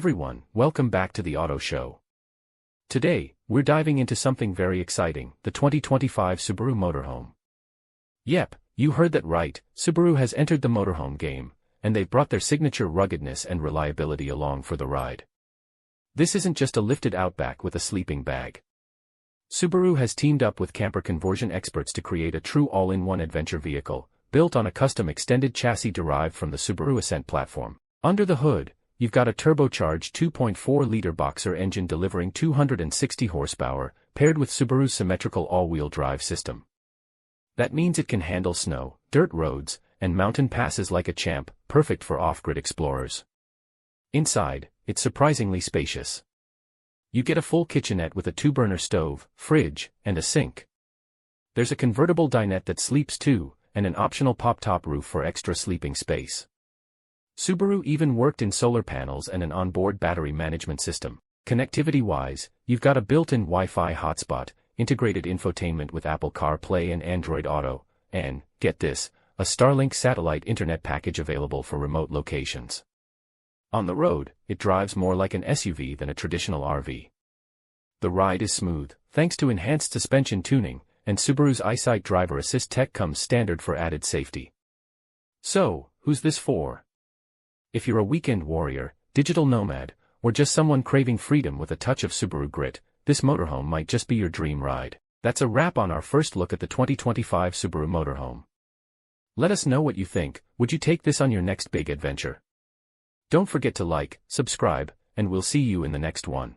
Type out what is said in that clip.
everyone, welcome back to the Auto Show. Today, we're diving into something very exciting, the 2025 Subaru Motorhome. Yep, you heard that right, Subaru has entered the motorhome game, and they've brought their signature ruggedness and reliability along for the ride. This isn't just a lifted Outback with a sleeping bag. Subaru has teamed up with camper conversion experts to create a true all-in-one adventure vehicle, built on a custom extended chassis derived from the Subaru Ascent platform. Under the hood, you've got a turbocharged 2.4-liter boxer engine delivering 260 horsepower, paired with Subaru's Symmetrical All-Wheel Drive system. That means it can handle snow, dirt roads, and mountain passes like a champ, perfect for off-grid explorers. Inside, it's surprisingly spacious. You get a full kitchenette with a 2-burner stove, fridge, and a sink. There's a convertible dinette that sleeps too, and an optional pop-top roof for extra sleeping space. Subaru even worked in solar panels and an onboard battery management system. Connectivity-wise, you've got a built-in Wi-Fi hotspot, integrated infotainment with Apple CarPlay and Android Auto, and, get this, a Starlink satellite internet package available for remote locations. On the road, it drives more like an SUV than a traditional RV. The ride is smooth, thanks to enhanced suspension tuning, and Subaru's EyeSight driver assist tech comes standard for added safety. So, who's this for? If you're a weekend warrior, digital nomad, or just someone craving freedom with a touch of Subaru grit, this motorhome might just be your dream ride. That's a wrap on our first look at the 2025 Subaru Motorhome. Let us know what you think. Would you take this on your next big adventure? Don't forget to like, subscribe, and we'll see you in the next one.